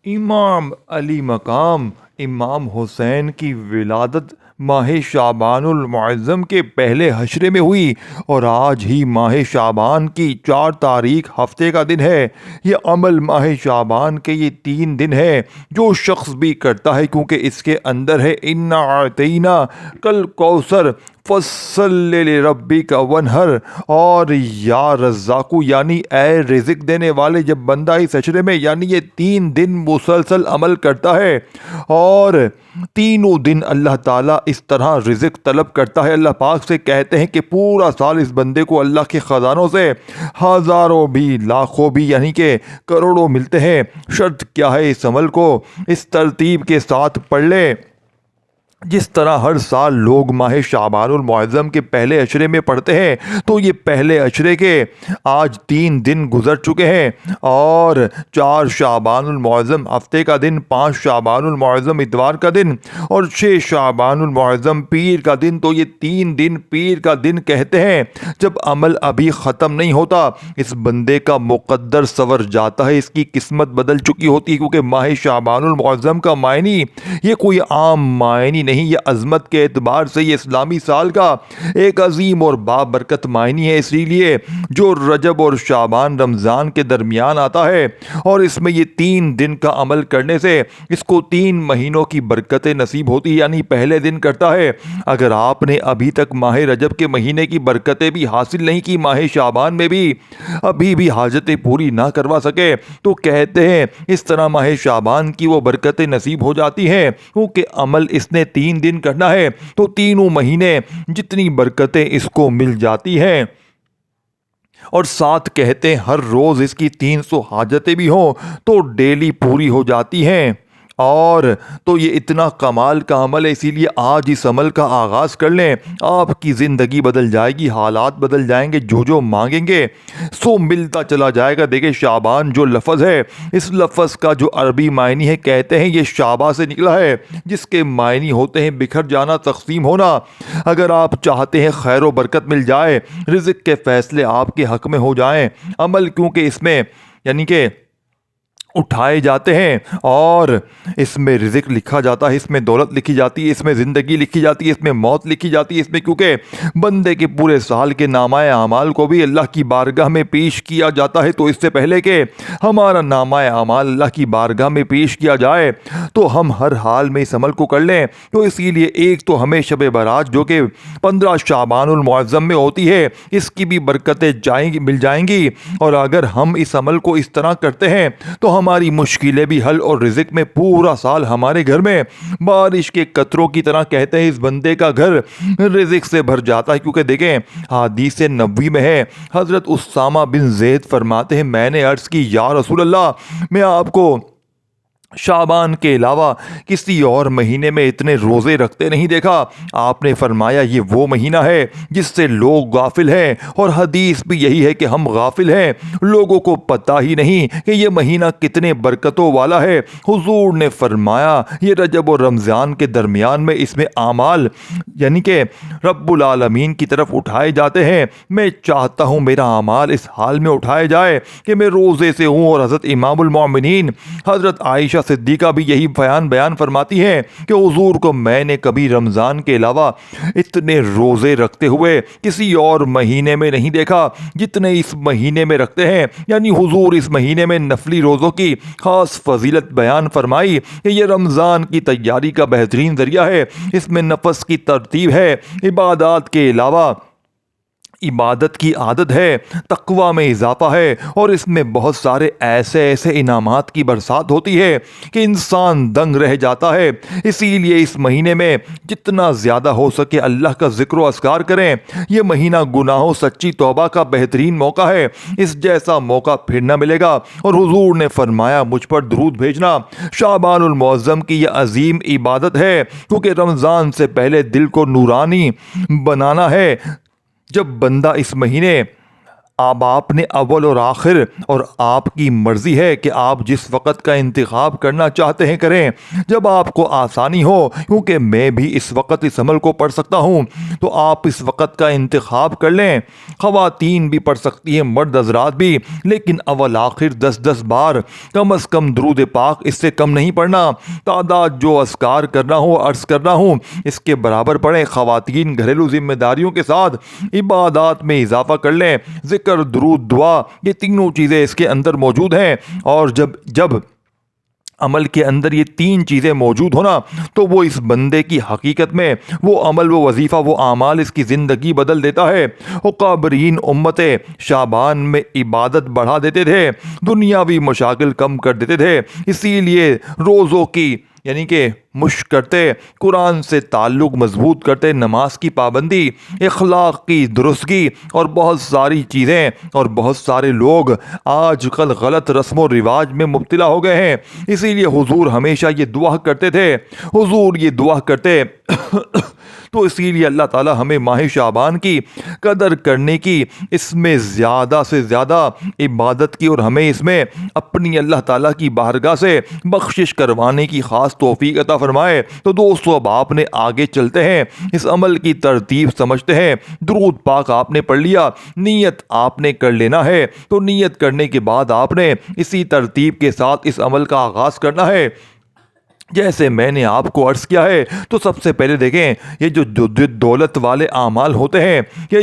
امام علی مقام امام حسین کی ولادت ماہ شعبان المعظم کے پہلے حشرے میں ہوئی، اور آج ہی ماہ شعبان کی 4 تاریخ ہفتے کا دن ہے۔ یہ عمل ماہ شعبان کے یہ 3 دن ہے جو شخص بھی کرتا ہے، کیونکہ اس کے اندر ہے انا اعطینا کل کوثر فصل لربک ونہر، اور یا رزاقو یعنی اے رزق دینے والے، جب بندہ اس عشرے میں یعنی یہ 3 دن مسلسل عمل کرتا ہے اور تینوں دن اللہ تعالیٰ اس طرح رزق طلب کرتا ہے، اللہ پاک سے کہتے ہیں کہ پورا سال اس بندے کو اللہ کے خزانوں سے ہزاروں بھی لاکھوں بھی یعنی کہ کروڑوں ملتے ہیں۔ شرط کیا ہے؟ اس عمل کو اس ترتیب کے ساتھ پڑھ لے جس طرح ہر سال لوگ ماہ شعبان المعظم کے پہلے عشرے میں پڑھتے ہیں۔ تو یہ پہلے عشرے کے آج 3 دن گزر چکے ہیں، اور 4 شعبان المعظم ہفتے کا دن، 5 شعبان المعظم اتوار کا دن، اور 6 شعبان المعظم پیر کا دن۔ تو یہ 3 دن پیر کا دن کہتے ہیں جب عمل ابھی ختم نہیں ہوتا، اس بندے کا مقدر سنور جاتا ہے، اس کی قسمت بدل چکی ہوتی ہے، کیونکہ ماہ شعبان المعظم کا معنی یہ کوئی عام معنی نہیں، یہ عظمت کے اعتبار سے یہ اسلامی سال کا ایک عظیم اور بابرکت معنی ہے۔ اسی لیے جو رجب اور شعبان رمضان کے درمیان آتا ہے اور اس میں یہ 3 دن کا عمل کرنے سے اس کو 3 مہینوں کی برکتیں نصیب ہوتی ہے، یعنی پہلے دن کرتا ہے۔ اگر آپ نے ابھی تک ماہ رجب کے مہینے کی برکتیں بھی حاصل نہیں کی، ماہ شعبان میں بھی ابھی بھی حاجتیں پوری نہ کروا سکے، تو کہتے ہیں اس طرح ماہ شعبان کی وہ برکتیں نصیب ہو جاتی ہیں، کیونکہ عمل اس نے 3 دن کرنا ہے تو تینوں مہینے جتنی برکتیں اس کو مل جاتی ہیں، اور ساتھ کہتے ہیں ہر روز اس کی 300 حاجتیں بھی ہوں تو ڈیلی پوری ہو جاتی ہیں۔ اور تو یہ اتنا کمال کا عمل ہے، اسی لیے آج اس عمل کا آغاز کر لیں، آپ کی زندگی بدل جائے گی، حالات بدل جائیں گے، جو مانگیں گے سو ملتا چلا جائے گا۔ دیکھیں شعبان جو لفظ ہے، اس لفظ کا جو عربی معنی ہے، کہتے ہیں یہ شعبہ سے نکلا ہے، جس کے معنی ہوتے ہیں بکھر جانا، تقسیم ہونا۔ اگر آپ چاہتے ہیں خیر و برکت مل جائے، رزق کے فیصلے آپ کے حق میں ہو جائیں، عمل کیونکہ اس میں یعنی کہ اٹھائے جاتے ہیں اور اس میں رزق لکھا جاتا ہے، اس میں دولت لکھی جاتی ہے، اس میں زندگی لکھی جاتی ہے، اس میں موت لکھی جاتی ہے، اس میں کیونکہ بندے کے پورے سال کے نامہ اعمال کو بھی اللہ کی بارگاہ میں پیش کیا جاتا ہے۔ تو اس سے پہلے کہ ہمارا نامہ اعمال اللہ کی بارگاہ میں پیش کیا جائے تو ہم ہر حال میں اس عمل کو کر لیں۔ تو اسی لیے ایک تو ہمیں شب برات جو کہ 15 شعبان المعظم میں ہوتی ہے، اس کی بھی برکتیں مل جائیں گی، اور اگر ہم اس عمل کو اس طرح کرتے ہیں تو ہماری مشکلیں بھی حل، اور رزق میں پورا سال ہمارے گھر میں بارش کے قطروں کی طرح کہتے ہیں اس بندے کا گھر رزق سے بھر جاتا ہے۔ کیونکہ دیکھیں حدیث نبوی میں ہے، حضرت اسامہ بن زید فرماتے ہیں میں نے عرض کی یا رسول اللہ، میں آپ کو شعبان کے علاوہ کسی اور مہینے میں اتنے روزے رکھتے نہیں دیکھا۔ آپ نے فرمایا یہ وہ مہینہ ہے جس سے لوگ غافل ہیں، اور حدیث بھی یہی ہے کہ ہم غافل ہیں، لوگوں کو پتہ ہی نہیں کہ یہ مہینہ کتنے برکتوں والا ہے۔ حضور نے فرمایا یہ رجب اور رمضان کے درمیان میں اس میں اعمال یعنی کہ رب العالمین کی طرف اٹھائے جاتے ہیں۔ میں چاہتا ہوں میرا اعمال اس حال میں اٹھائے جائے کہ میں روزے سے ہوں، اور حضرت امام المومنین حضرت عائشہ صدیقہ بھی یہی بیان فرماتی ہیں کہ حضور کو میں نے کبھی رمضان کے علاوہ اتنے روزے رکھتے ہوئے کسی اور مہینے میں نہیں دیکھا جتنے اس مہینے میں رکھتے ہیں۔ یعنی حضور اس مہینے میں نفلی روزوں کی خاص فضیلت بیان فرمائی کہ یہ رمضان کی تیاری کا بہترین ذریعہ ہے، اس میں نفس کی ترتیب ہے، عبادات کے علاوہ عبادت کی عادت ہے، تقوی میں اضافہ ہے، اور اس میں بہت سارے ایسے انعامات کی برسات ہوتی ہے کہ انسان دنگ رہ جاتا ہے۔ اسی لیے اس مہینے میں جتنا زیادہ ہو سکے اللہ کا ذکر و اذکار کریں۔ یہ مہینہ گناہوں سچی توبہ کا بہترین موقع ہے، اس جیسا موقع پھر نہ ملے گا۔ اور حضور نے فرمایا مجھ پر درود بھیجنا شعبان المعظم کی یہ عظیم عبادت ہے، کیونکہ رمضان سے پہلے دل کو نورانی بنانا ہے۔ جب بندہ اس مہینے اب آپ نے اول اور آخر اور آپ کی مرضی ہے کہ آپ جس وقت کا انتخاب کرنا چاہتے ہیں کریں جب آپ کو آسانی ہو، کیونکہ میں بھی اس وقت اس عمل کو پڑھ سکتا ہوں تو آپ اس وقت کا انتخاب کر لیں۔ خواتین بھی پڑھ سکتی ہیں، مرد حضرات بھی، لیکن اول آخر 10 بار کم از کم درود پاک اس سے کم نہیں پڑھنا۔ تعداد جو اذکار کرنا ہو عرض کرنا ہوں اس کے برابر پڑھیں۔ خواتین گھریلو ذمہ داریوں کے ساتھ عبادات میں اضافہ کر لیں۔ ذکر، درود، دعا، یہ تینوں چیزیں اس کے اندر موجود ہیں، اور جب عمل کے اندر یہ تین چیزیں موجود ہونا تو وہ اس بندے کی حقیقت میں وہ عمل، وہ وظیفہ، وہ اعمال اس کی زندگی بدل دیتا ہے۔ اکابرین امت شعبان میں عبادت بڑھا دیتے تھے، دنیاوی مشاغل کم کر دیتے تھے، اسی لیے روزوں کی یعنی کہ مشق کرتے، قرآن سے تعلق مضبوط کرتے، نماز کی پابندی، اخلاق کی درستگی اور بہت ساری چیزیں، اور بہت سارے لوگ آج کل غلط رسم و رواج میں مبتلا ہو گئے ہیں۔ اسی لیے حضور ہمیشہ یہ دعا کرتے تھے، حضور یہ دعا کرتے تو اسی لیے اللہ تعالی ہمیں ماہ شعبان کی قدر کرنے کی، اس میں زیادہ سے زیادہ عبادت کی، اور ہمیں اس میں اپنی اللہ تعالیٰ کی بارگاہ سے بخشش کروانے کی خاص توفیق عطا فرمائے۔ تو دوستو اب آپ نے آگے چلتے ہیں، اس عمل کی ترتیب سمجھتے ہیں۔ درود پاک آپ نے پڑھ لیا، نیت آپ نے کر لینا ہے، تو نیت کرنے کے بعد آپ نے اسی ترتیب کے ساتھ اس عمل کا آغاز کرنا ہے جیسے میں نے آپ کو عرض کیا ہے۔ تو سب سے پہلے دیکھیں، یہ جو دولت والے اعمال ہوتے ہیں، یہ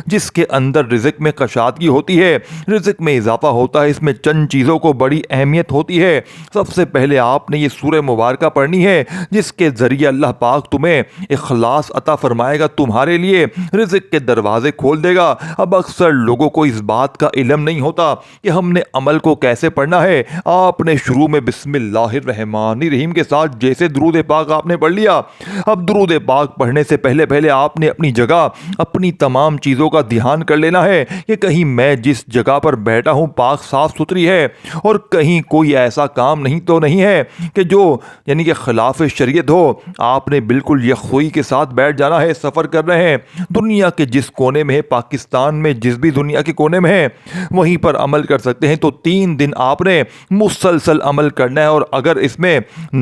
جس کے اندر رزق میں کشادگی ہوتی ہے، رزق میں اضافہ ہوتا ہے، اس میں چند چیزوں کو بڑی اہمیت ہوتی ہے۔ سب سے پہلے آپ نے یہ سورہ مبارکہ پڑھنی ہے جس کے ذریعے اللہ پاک تمہیں اخلاص عطا فرمائے گا، تمہارے لیے رزق کے دروازے کھول دے گا۔ اب اکثر لوگوں کو اس بات کا علم نہیں ہوتا کہ ہم نے عمل کو کیسے پڑھنا ہے۔ آپ نے شروع میں بسم اللہ الرحمن الرحیم کے ساتھ جیسے درود پاک آپ نے پڑھ لیا، اب درود پاک پڑھنے سے پہلے آپ نے اپنی جگہ، اپنی تمام چیزوں کا دھیان کر لینا ہے کہ کہیں میں جس جگہ پر بیٹھا ہوں پاک صاف ستھری ہے، اور کہیں کوئی ایسا کام نہیں ہے کہ جو یعنی کہ خلاف شریعت ہو۔ آپ نے بالکل یکسوئی کے ساتھ بیٹھ جانا ہے۔ سفر کر رہے ہیں، دنیا کے جس کونے میں ہے، پاکستان میں جس بھی دنیا کے کونے میں ہے وہیں پر عمل کر سکتے ہیں۔ تو 3 دن آپ نے مسلسل عمل کرنا ہے، اور اگر اس میں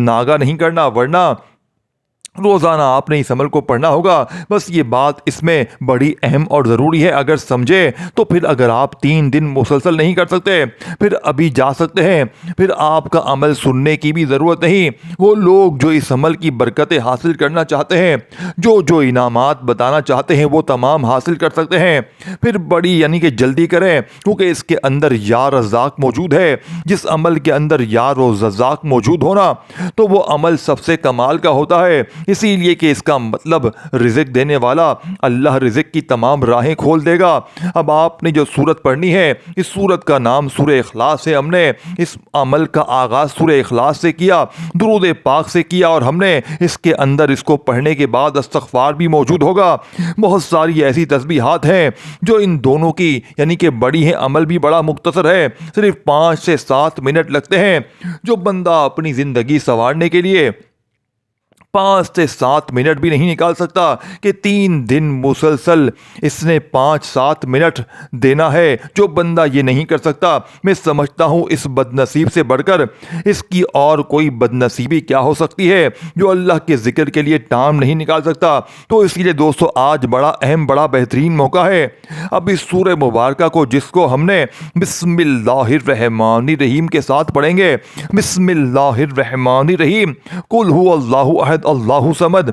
ناگا نہیں کرنا، ورنہ روزانہ آپ نے اس عمل کو پڑھنا ہوگا۔ بس یہ بات اس میں بڑی اہم اور ضروری ہے، اگر سمجھے تو پھر اگر آپ 3 دن مسلسل نہیں کر سکتے پھر ابھی جا سکتے ہیں، پھر آپ کا عمل سننے کی بھی ضرورت نہیں۔ وہ لوگ جو اس عمل کی برکتیں حاصل کرنا چاہتے ہیں، جو انعامات بتانا چاہتے ہیں، وہ تمام حاصل کر سکتے ہیں۔ پھر بڑی یعنی کہ جلدی کریں، کیونکہ اس کے اندر یا رزاق موجود ہے۔ جس عمل کے اندر یا رزاق موجود ہونا تو وہ عمل سب سے کمال کا ہوتا ہے، اسی لیے کہ اس کا مطلب رزق دینے والا اللہ رزق کی تمام راہیں کھول دے گا۔ اب آپ نے جو سورت پڑھنی ہے، اس سورت کا نام سورہ اخلاص ہے۔ ہم نے اس عمل کا آغاز سورہ اخلاص سے کیا، درود پاک سے کیا، اور ہم نے اس کے اندر اس کو پڑھنے کے بعد استغفار بھی موجود ہوگا۔ بہت ساری ایسی تسبیحات ہیں جو ان دونوں کی یعنی کہ بڑی ہیں، عمل بھی بڑا مختصر ہے، صرف 5 سے 7 منٹ لگتے ہیں۔ جو بندہ اپنی زندگی سنوارنے کے لیے 5 سے 7 منٹ بھی نہیں نکال سکتا کہ 3 دن مسلسل اس نے 5-7 منٹ دینا ہے، جو بندہ یہ نہیں کر سکتا، میں سمجھتا ہوں اس بد نصیب سے بڑھ کر اس کی اور کوئی بد نصیبی کیا ہو سکتی ہے جو اللہ کے ذکر کے لیے ٹائم نہیں نکال سکتا۔ تو اس لیے دوستو آج بڑا اہم، بڑا بہترین موقع ہے۔ اب اس سورہ مبارکہ کو جس کو ہم نے بسم اللہ الرحمن الرحیم کے ساتھ پڑھیں گے، بسم اللہ الرحمن الرحیم، قل هو اللہ احد اللہ صمد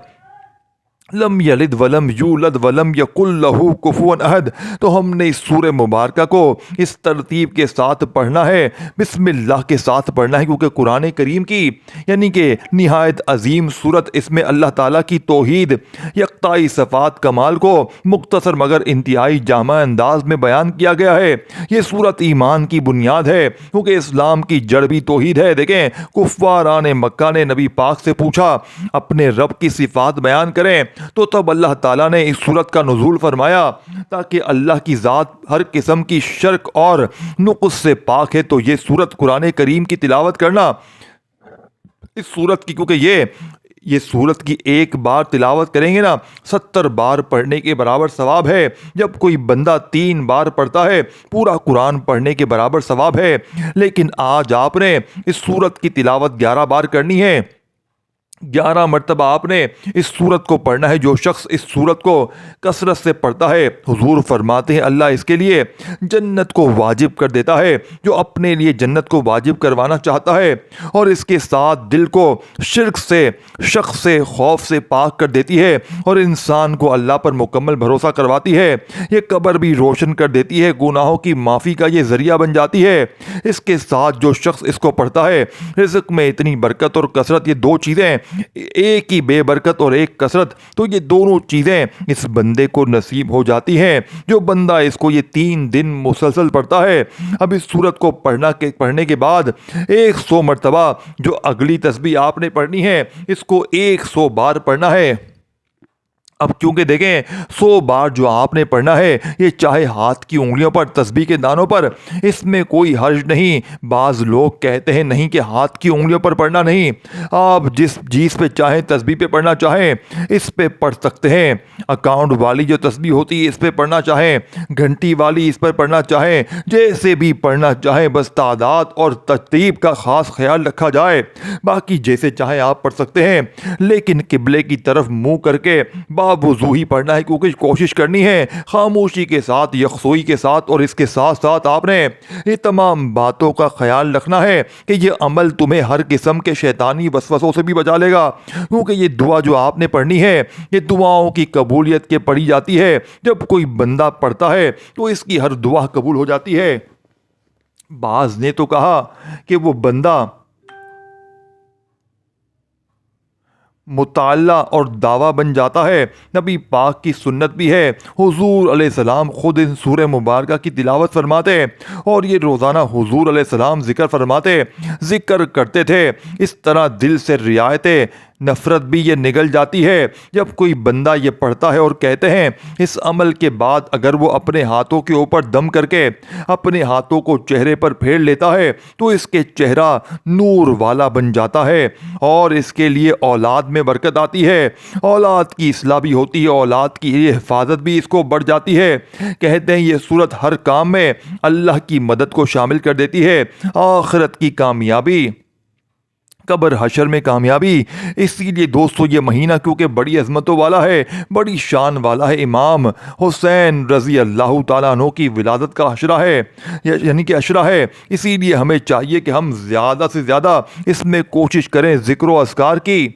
لم یلد ولم یولد ولم یکن لہ کفوا احد، تو ہم نے اس سورہ مبارکہ کو اس ترتیب کے ساتھ پڑھنا ہے، بسم اللہ کے ساتھ پڑھنا ہے، کیونکہ قرآن کریم کی یعنی کہ نہایت عظیم سورت، اس میں اللہ تعالیٰ کی توحید، یکتائی، صفات، کمال کو مختصر مگر انتہائی جامع انداز میں بیان کیا گیا ہے۔ یہ سورت ایمان کی بنیاد ہے، کیونکہ اسلام کی جڑ بھی توحید ہے۔ دیکھیں، کفاران مکہ نے نبی پاک سے پوچھا اپنے رب کی صفات بیان کریں، تو تب اللہ تعالیٰ نے اس سورت کا نزول فرمایا تاکہ اللہ کی ذات ہر قسم کی شرک اور نقص سے پاک ہے۔ تو یہ سورت قرآن کریم کی تلاوت کرنا، اس سورت کی، کیونکہ یہ سورت کی ایک بار تلاوت کریں گے نا 70 بار پڑھنے کے برابر ثواب ہے۔ جب کوئی بندہ 3 بار پڑھتا ہے پورا قرآن پڑھنے کے برابر ثواب ہے۔ لیکن آج آپ نے اس سورت کی تلاوت 11 بار کرنی ہے، 11 مرتبہ آپ نے اس سورت کو پڑھنا ہے۔ جو شخص اس سورت کو کثرت سے پڑھتا ہے، حضور فرماتے ہیں اللہ اس کے لیے جنت کو واجب کر دیتا ہے۔ جو اپنے لیے جنت کو واجب کروانا چاہتا ہے اور اس کے ساتھ دل کو شرک سے، شک سے، خوف سے پاک کر دیتی ہے اور انسان کو اللہ پر مکمل بھروسہ کرواتی ہے۔ یہ قبر بھی روشن کر دیتی ہے، گناہوں کی معافی کا یہ ذریعہ بن جاتی ہے۔ اس کے ساتھ جو شخص اس کو پڑھتا ہے، رزق میں اتنی برکت اور کثرت، یہ 2 چیزیں، ایک ہی بے برکت اور ایک کثرت، تو یہ دونوں چیزیں اس بندے کو نصیب ہو جاتی ہیں۔ جو بندہ اس کو یہ 3 دن مسلسل پڑھتا ہے، اب اس سورت کو پڑھنے کے بعد 100 مرتبہ جو اگلی تسبیح آپ نے پڑھنی ہے اس کو 100 بار پڑھنا ہے۔ اب کیونکہ دیکھیں 100 بار جو آپ نے پڑھنا ہے، یہ چاہے ہاتھ کی انگلیوں پر، تسبیح کے دانوں پر، اس میں کوئی حرج نہیں۔ بعض لوگ کہتے ہیں نہیں کہ ہاتھ کی انگلیوں پر پڑھنا نہیں، آپ جس چیز پہ چاہیں، تسبیح پہ پڑھنا چاہیں اس پہ پڑھ سکتے ہیں۔ اکاؤنٹ والی جو تسبیح ہوتی ہے اس پہ پڑھنا چاہیں، گھنٹی والی اس پر پڑھنا چاہیں، جیسے بھی پڑھنا چاہیں، بس تعداد اور ترتیب کا خاص خیال رکھا جائے، باقی جیسے چاہیں آپ پڑھ سکتے ہیں۔ لیکن قبلے کی طرف منہ کر کے وضو ہی پڑھنا ہے، کیونکہ کوشش کرنی ہے خاموشی کے ساتھ، یکسوئی کے ساتھ، اور اس کے ساتھ ساتھ آپ نے یہ تمام باتوں کا خیال رکھنا ہے کہ یہ عمل تمہیں ہر قسم کے شیطانی وسوسوں سے بھی بچا لے گا، کیونکہ یہ دعا جو آپ نے پڑھنی ہے یہ دعاؤں کی قبولیت کے پڑھی جاتی ہے۔ جب کوئی بندہ پڑھتا ہے تو اس کی ہر دعا قبول ہو جاتی ہے۔ بعض نے تو کہا کہ وہ بندہ مطالعہ اور دعویٰ بن جاتا ہے۔ نبی پاک کی سنت بھی ہے، حضور علیہ السلام خود ان سورہ مبارکہ کی تلاوت فرماتے اور یہ روزانہ حضور علیہ السلام ذکر کرتے تھے۔ اس طرح دل سے رعایت نفرت بھی یہ نگل جاتی ہے۔ جب کوئی بندہ یہ پڑھتا ہے اور کہتے ہیں اس عمل کے بعد اگر وہ اپنے ہاتھوں کے اوپر دم کر کے اپنے ہاتھوں کو چہرے پر پھیر لیتا ہے تو اس کے چہرہ نور والا بن جاتا ہے اور اس کے لیے اولاد میں برکت آتی ہے، اولاد کی اصلاح بھی ہوتی ہے، اولاد کی یہ حفاظت بھی اس کو بڑھ جاتی ہے۔ کہتے ہیں یہ صورت ہر کام میں اللہ کی مدد کو شامل کر دیتی ہے، آخرت کی کامیابی، قبر حشر میں کامیابی۔ اسی لیے دوستو یہ مہینہ کیونکہ بڑی عظمتوں والا ہے، بڑی شان والا ہے، امام حسین رضی اللہ تعالیٰ عنہ کی ولادت کا عشرہ ہے، یعنی کہ عشرہ ہے۔ اسی لیے ہمیں چاہیے کہ ہم زیادہ سے زیادہ اس میں کوشش کریں ذکر و اذکار کی،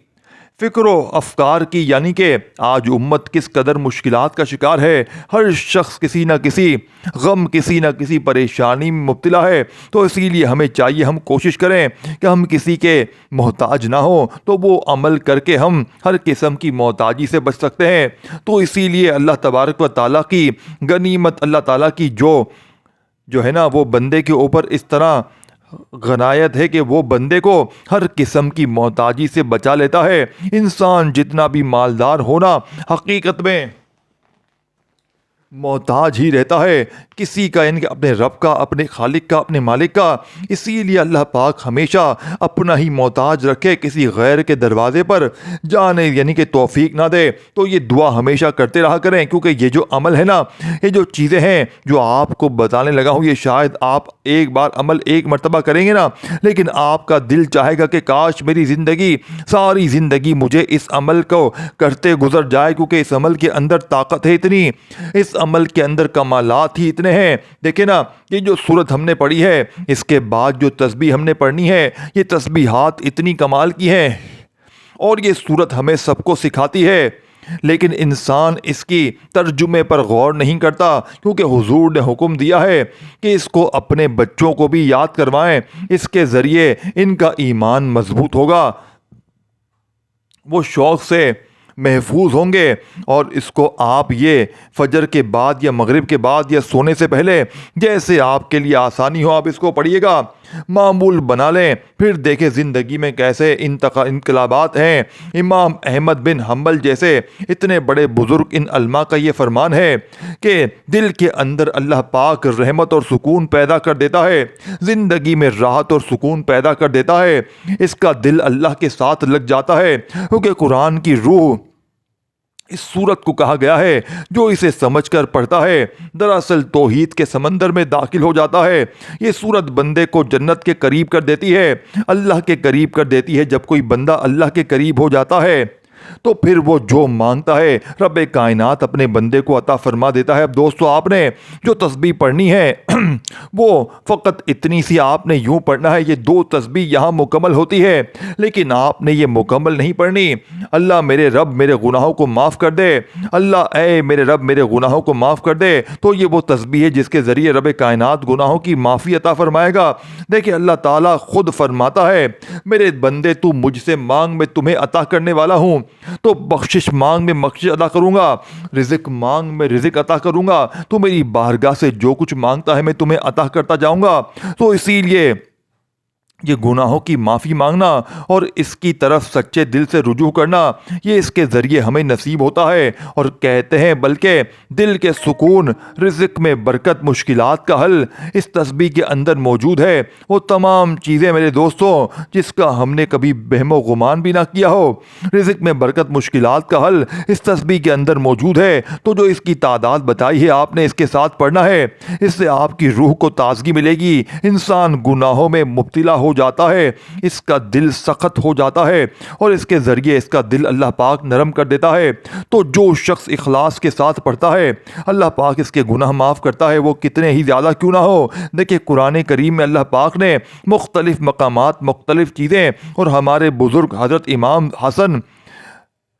فکر و افکار کی، یعنی کہ آج امت کس قدر مشکلات کا شکار ہے، ہر شخص کسی نہ کسی غم، کسی نہ کسی پریشانی میں مبتلا ہے۔ تو اسی لیے ہمیں چاہیے ہم کوشش کریں کہ ہم کسی کے محتاج نہ ہوں، تو وہ عمل کر کے ہم ہر قسم کی محتاجی سے بچ سکتے ہیں۔ تو اسی لیے اللہ تبارک و تعالیٰ کی غنیمت، اللہ تعالیٰ کی جو ہے نا وہ بندے کے اوپر اس طرح غنایت ہے کہ وہ بندے کو ہر قسم کی محتاجی سے بچا لیتا ہے۔ انسان جتنا بھی مالدار ہونا حقیقت میں محتاج ہی رہتا ہے کسی کا، یعنی کہ اپنے رب کا، اپنے خالق کا، اپنے مالک کا۔ اسی لیے اللہ پاک ہمیشہ اپنا ہی محتاج رکھے، کسی غیر کے دروازے پر جانے یعنی کہ توفیق نہ دے۔ تو یہ دعا ہمیشہ کرتے رہا کریں، کیونکہ یہ جو عمل ہے نا، یہ جو چیزیں ہیں جو آپ کو بتانے لگا ہوں، یہ شاید آپ ایک بار عمل ایک مرتبہ کریں گے نا، لیکن آپ کا دل چاہے گا کہ کاش میری زندگی، ساری زندگی مجھے اس عمل کو کرتے گزر جائے، کیونکہ اس عمل کے اندر طاقت ہے اتنی، اس عمل کے اندر کمالات ہی اتنے ہیں۔ دیکھیں نا یہ جو سورت ہم نے پڑھی ہے، اس کے بعد جو تسبیح ہم نے پڑھنی ہے، یہ تسبیحات اتنی کمال کی ہیں اور یہ سورت ہمیں سب کو سکھاتی ہے، لیکن انسان اس کی ترجمے پر غور نہیں کرتا، کیونکہ حضور نے حکم دیا ہے کہ اس کو اپنے بچوں کو بھی یاد کروائیں، اس کے ذریعے ان کا ایمان مضبوط ہوگا، وہ شوق سے محفوظ ہوں گے۔ اور اس کو آپ یہ فجر کے بعد یا مغرب کے بعد یا سونے سے پہلے جیسے آپ کے لیے آسانی ہو آپ اس کو پڑھیے گا۔ معمول بنا لیں۔ پھر دیکھیں زندگی میں کیسے انقلابات ہیں۔ امام احمد بن حنبل جیسے اتنے بڑے بزرگ ان علماء کا یہ فرمان ہے کہ دل کے اندر اللہ پاک رحمت اور سکون پیدا کر دیتا ہے، زندگی میں راحت اور سکون پیدا کر دیتا ہے۔ اس کا دل اللہ کے ساتھ لگ جاتا ہے، کیونکہ قرآن کی روح اس سورت کو کہا گیا ہے جو اسے سمجھ کر پڑھتا ہے دراصل توحید کے سمندر میں داخل ہو جاتا ہے۔ یہ سورت بندے کو جنت کے قریب کر دیتی ہے، اللہ کے قریب کر دیتی ہے۔ جب کوئی بندہ اللہ کے قریب ہو جاتا ہے تو پھر وہ جو مانگتا ہے رب کائنات اپنے بندے کو عطا فرما دیتا ہے۔ اب دوستو، آپ نے جو تسبیح پڑھنی ہے وہ فقط اتنی سی آپ نے یوں پڑھنا ہے۔ یہ 2 تسبیح یہاں مکمل ہوتی ہے، لیکن آپ نے یہ مکمل نہیں پڑھنی۔ اللہ میرے رب میرے گناہوں کو معاف کر دے، اللہ اے میرے رب میرے گناہوں کو معاف کر دے، تو یہ وہ تسبیح ہے جس کے ذریعے رب کائنات گناہوں کی معافی عطا فرمائے گا۔ دیکھیں اللہ تعالیٰ خود فرماتا ہے میرے بندے تو مجھ سے مانگ میں تمہیں عطا کرنے والا ہوں، تو بخشش مانگ میں بخشش عطا کروں گا، رزق مانگ میں رزق عطا کروں گا، تو میری بارگاہ سے جو کچھ مانگتا ہے میں تمہیں عطا کرتا جاؤں گا۔ تو اسی لیے یہ گناہوں کی معافی مانگنا اور اس کی طرف سچے دل سے رجوع کرنا، یہ اس کے ذریعے ہمیں نصیب ہوتا ہے۔ اور کہتے ہیں بلکہ دل کے سکون، رزق میں برکت، مشکلات کا حل اس تسبیح کے اندر موجود ہے۔ وہ تمام چیزیں میرے دوستوں جس کا ہم نے کبھی وہم و گمان بھی نہ کیا ہو، رزق میں برکت، مشکلات کا حل اس تسبیح کے اندر موجود ہے۔ تو جو اس کی تعداد بتائی ہے آپ نے اس کے ساتھ پڑھنا ہے، اس سے آپ کی روح کو تازگی ملے گی۔ انسان گناہوں میں مبتلا ہو جاتا ہے، اس کا دل سخت ہو جاتا ہے اور اس کے ذریعے اس کا دل اللہ پاک نرم کر دیتا ہے۔ تو جو شخص اخلاص کے ساتھ پڑھتا ہے اللہ پاک اس کے گناہ معاف کرتا ہے، وہ کتنے ہی زیادہ کیوں نہ ہو۔ دیکھیں قرآن کریم میں اللہ پاک نے مختلف مقامات، مختلف چیزیں، اور ہمارے بزرگ حضرت امام حسن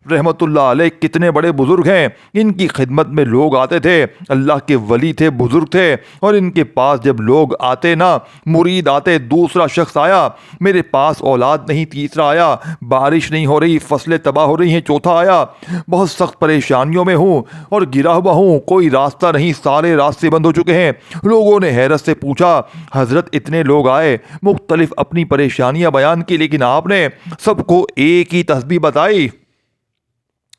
رحمت اللہ علیہ کتنے بڑے بزرگ ہیں، ان کی خدمت میں لوگ آتے تھے، اللہ کے ولی تھے، بزرگ تھے، اور ان کے پاس جب لوگ آتے نا، مرید آتے، دوسرا شخص آیا میرے پاس اولاد نہیں، تیسرا آیا بارش نہیں ہو رہی، فصلیں تباہ ہو رہی ہیں، چوتھا آیا بہت سخت پریشانیوں میں ہوں اور گرا ہوا ہوں، کوئی راستہ نہیں، سارے راستے بند ہو چکے ہیں۔ لوگوں نے حیرت سے پوچھا حضرت اتنے لوگ آئے، مختلف اپنی پریشانیاں بیان کی، لیکن آپ نے سب کو ایک ہی تسبیح بتائی،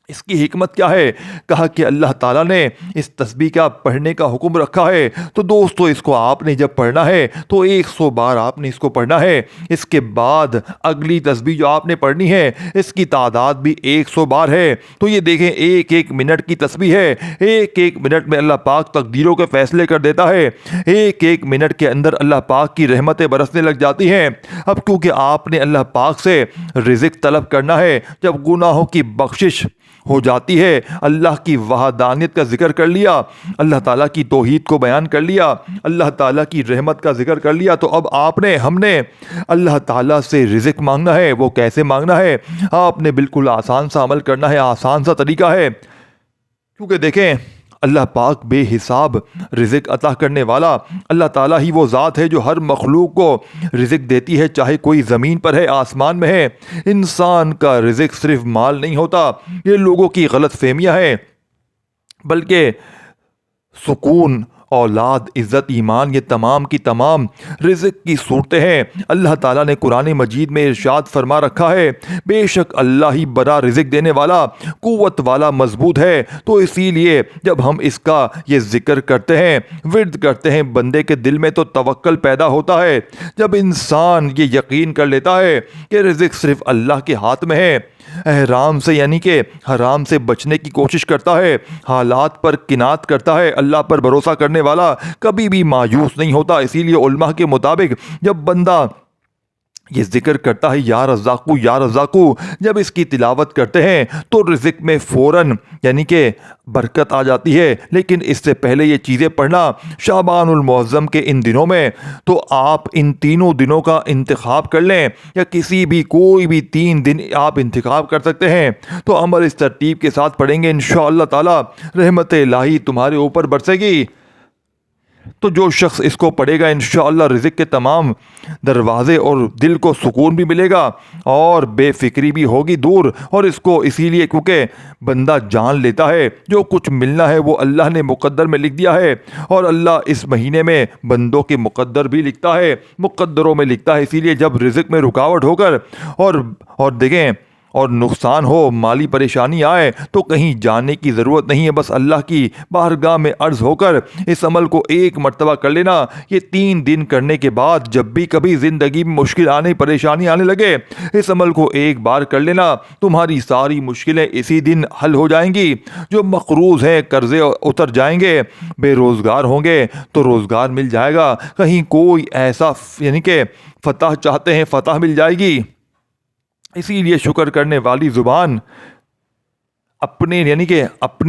اس کی حکمت کیا ہے؟ کہا کہ اللہ تعالیٰ نے اس تسبیح کا پڑھنے کا حکم رکھا ہے، تو دوستو اس کو آپ نے جب پڑھنا ہے تو 100 بار آپ نے اس کو پڑھنا ہے۔ اس کے بعد اگلی تسبیح جو آپ نے پڑھنی ہے اس کی تعداد بھی 100 بار ہے۔ تو یہ دیکھیں 1 منٹ کی تسبیح ہے، 1 منٹ میں اللہ پاک تقدیروں کے فیصلے کر دیتا ہے، 1 منٹ کے اندر اللہ پاک کی رحمتیں برسنے لگ جاتی ہیں۔ اب کیونکہ آپ نے اللہ پاک سے رزق طلب کرنا ہے، جب گناہوں کی بخشش ہو جاتی ہے، اللہ کی وحدانیت کا ذکر کر لیا، اللہ تعالیٰ کی توحید کو بیان کر لیا، اللہ تعالیٰ کی رحمت کا ذکر کر لیا، تو اب ہم نے اللہ تعالیٰ سے رزق مانگنا ہے۔ وہ کیسے مانگنا ہے؟ آپ نے بالکل آسان سا عمل کرنا ہے، آسان سا طریقہ ہے، کیونکہ دیکھیں اللہ پاک بے حساب رزق عطا کرنے والا اللہ تعالیٰ ہی وہ ذات ہے جو ہر مخلوق کو رزق دیتی ہے، چاہے کوئی زمین پر ہے، آسمان میں ہے۔ انسان کا رزق صرف مال نہیں ہوتا، یہ لوگوں کی غلط فہمیاں ہیں، بلکہ سکون، اولاد، عزت، ایمان، یہ تمام کی تمام رزق کی صورتیں ہیں۔ اللہ تعالیٰ نے قرآن مجید میں ارشاد فرما رکھا ہے بے شک اللہ ہی بڑا رزق دینے والا، قوت والا، مضبوط ہے۔ تو اسی لیے جب ہم اس کا یہ ذکر کرتے ہیں، ورد کرتے ہیں، بندے کے دل میں تو توکل پیدا ہوتا ہے۔ جب انسان یہ یقین کر لیتا ہے کہ رزق صرف اللہ کے ہاتھ میں ہے، احرام سے یعنی کہ حرام سے بچنے کی کوشش کرتا ہے، حالات پر قناعت کرتا ہے، اللہ پر بھروسہ کرنے والا کبھی بھی مایوس نہیں ہوتا۔ اسی لیے علماء کے مطابق جب بندہ یہ ذکر کرتا ہے یا رزاقو یا رزاقو، جب اس کی تلاوت کرتے ہیں تو رزق میں فوراً یعنی کہ برکت آ جاتی ہے۔ لیکن اس سے پہلے یہ چیزیں پڑھنا شعبان المعظم کے ان دنوں میں، تو آپ ان تینوں دنوں کا انتخاب کر لیں، یا کسی بھی کوئی بھی 3 دن آپ انتخاب کر سکتے ہیں۔ تو عمل اس ترتیب کے ساتھ پڑھیں گے انشاءاللہ تعالی رحمت الہی تمہارے اوپر برسے گی۔ تو جو شخص اس کو پڑھے گا انشاءاللہ رزق کے تمام دروازے اور دل کو سکون بھی ملے گا اور بے فکری بھی ہوگی دور. اور اس کو اسی لیے کیونکہ بندہ جان لیتا ہے جو کچھ ملنا ہے وہ اللہ نے مقدر میں لکھ دیا ہے, اور اللہ اس مہینے میں بندوں کے مقدر بھی لکھتا ہے, مقدروں میں لکھتا ہے. اسی لیے جب رزق میں رکاوٹ ہو کر اور دیکھیں اور نقصان ہو, مالی پریشانی آئے, تو کہیں جانے کی ضرورت نہیں ہے, بس اللہ کی بارگاہ میں عرض ہو کر اس عمل کو ایک مرتبہ کر لینا. یہ 3 دن کرنے کے بعد جب بھی کبھی زندگی میں مشکل پریشانی آنے لگے, اس عمل کو ایک بار کر لینا, تمہاری ساری مشکلیں اسی دن حل ہو جائیں گی. جو مقروض ہیں قرضے اتر جائیں گے, بے روزگار ہوں گے تو روزگار مل جائے گا, کہیں کوئی ایسا یعنی کہ فتح چاہتے ہیں فتح مل جائے گی. اسی لیے شکر کرنے والی زبان اپنی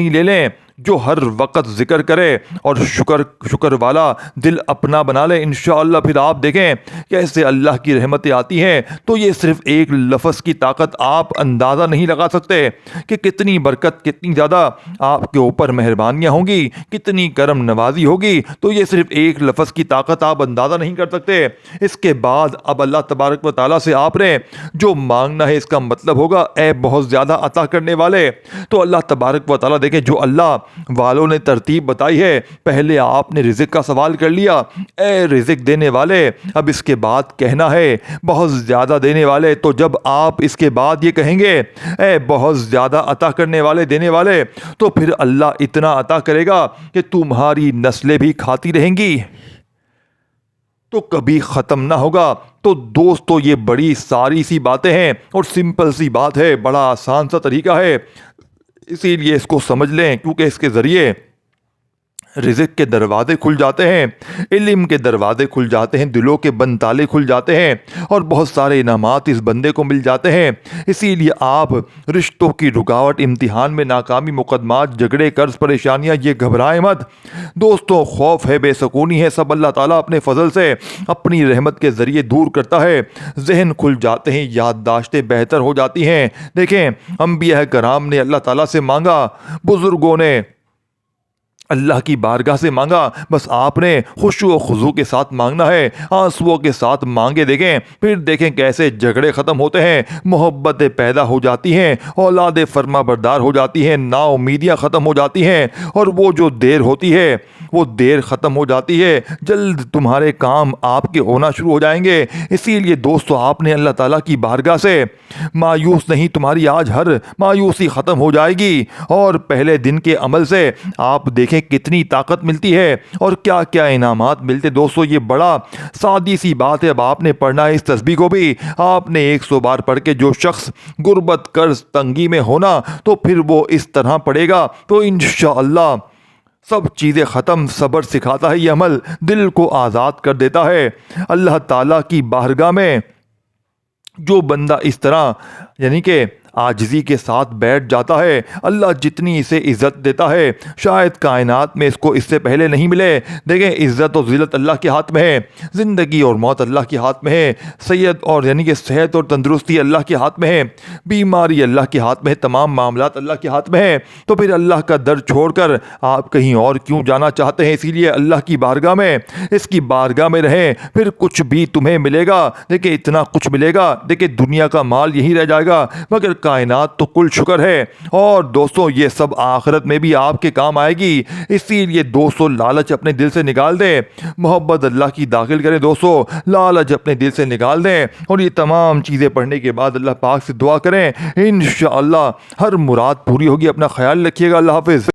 لے لیں, جو ہر وقت ذکر کرے, اور شکر والا دل اپنا بنا لے. انشاءاللہ پھر آپ دیکھیں کیسے اللہ کی رحمتیں آتی ہیں. تو یہ صرف ایک لفظ کی طاقت آپ اندازہ نہیں لگا سکتے کہ کتنی برکت, کتنی زیادہ آپ کے اوپر مہربانیاں ہوں گی, کتنی کرم نوازی ہوگی. تو یہ صرف ایک لفظ کی طاقت آپ اندازہ نہیں کر سکتے. اس کے بعد اب اللہ تبارک و تعالیٰ سے آپ نے جو مانگنا ہے اس کا مطلب ہوگا اے بہت زیادہ عطا کرنے والے. تو اللہ تبارک و تعالیٰ دیکھیں جو اللہ والوں نے ترتیب بتائی ہے, پہلے آپ نے رزق کا سوال کر لیا, اے رزق دینے والے. اب اس کے بعد کہنا ہے بہت زیادہ دینے والے. تو جب آپ اس کے بعد یہ کہیں گے اے بہت زیادہ عطا کرنے والے دینے والے, تو پھر اللہ اتنا عطا کرے گا کہ تمہاری نسلیں بھی کھاتی رہیں گی, تو کبھی ختم نہ ہوگا. تو دوستو یہ بڑی ساری سی باتیں ہیں اور سمپل سی بات ہے, بڑا آسان سا طریقہ ہے. اسی لیے اس کو سمجھ لیں, کیونکہ اس کے ذریعے رزق کے دروازے کھل جاتے ہیں, علم کے دروازے کھل جاتے ہیں, دلوں کے بند تالے کھل جاتے ہیں, اور بہت سارے انعامات اس بندے کو مل جاتے ہیں. اسی لیے آپ رشتوں کی رکاوٹ, امتحان میں ناکامی, مقدمات, جھگڑے, قرض, پریشانیاں, یہ گھبرائیں مت دوستوں. خوف ہے, بے سکونی ہے, سب اللہ تعالیٰ اپنے فضل سے اپنی رحمت کے ذریعے دور کرتا ہے. ذہن کھل جاتے ہیں, یادداشتیں بہتر ہو جاتی ہیں. دیکھیں انبیاء کرام نے اللہ تعالیٰ سے مانگا, بزرگوں نے اللہ کی بارگاہ سے مانگا, بس آپ نے خشوع و خضوع کے ساتھ مانگنا ہے, آنسوؤں کے ساتھ مانگے دیکھیں, پھر دیکھیں کیسے جھگڑے ختم ہوتے ہیں, محبتیں پیدا ہو جاتی ہیں, اولادیں فرما بردار ہو جاتی ہیں, نا امیدیاں ختم ہو جاتی ہیں, اور وہ جو دیر ہوتی ہے وہ دیر ختم ہو جاتی ہے, جلد تمہارے کام آپ کے ہونا شروع ہو جائیں گے. اسی لیے دوستو آپ نے اللہ تعالیٰ کی بارگاہ سے مایوس نہیں, تمہاری آج ہر مایوسی ختم ہو جائے گی, اور پہلے دن کے عمل سے آپ دیکھیں کتنی طاقت ملتی ہے اور کیا کیا انعامات ملتے. دوستو یہ بڑا سادی سی بات ہے. اب آپ نے پڑھنا ہے اس تسبیح کو بھی, آپ نے 100 بار پڑھ کے, جو شخص غربت, قرض, تنگی میں ہونا, تو پھر وہ اس طرح پڑھے گا تو انشاءاللہ سب چیزیں ختم. صبر سکھاتا ہے یہ عمل, دل کو آزاد کر دیتا ہے. اللہ تعالیٰ کی بارگاہ میں جو بندہ اس طرح یعنی کہ عاجزی کے ساتھ بیٹھ جاتا ہے, اللہ جتنی اسے عزت دیتا ہے شاید کائنات میں اس کو اس سے پہلے نہیں ملے. دیکھیں عزت و ذلت اللہ کے ہاتھ میں ہے, زندگی اور موت اللہ کے ہاتھ میں ہے, صحت اور یعنی کہ صحت اور تندرستی اللہ کے ہاتھ میں ہے, بیماری اللہ کے ہاتھ میں ہے, تمام معاملات اللہ کے ہاتھ میں ہے. تو پھر اللہ کا در چھوڑ کر آپ کہیں اور کیوں جانا چاہتے ہیں؟ اسی لیے اللہ کی بارگاہ میں, اس کی بارگاہ میں رہیں, پھر کچھ بھی تمہیں ملے گا. دیکھیں اتنا کچھ ملے گا, دیکھیں دنیا کا مال یہی رہ جائے گا, مگر کائنات تو کل شکر ہے. اور دوستوں یہ سب آخرت میں بھی آپ کے کام آئے گی. اسی لیے دوستوں لالچ اپنے دل سے نکال دیں, محبت اللہ کی داخل کریں. دوستوں لالچ اپنے دل سے نکال دیں, اور یہ تمام چیزیں پڑھنے کے بعد اللہ پاک سے دعا کریں, انشاءاللہ ہر مراد پوری ہوگی. اپنا خیال رکھیے گا. اللہ حافظ.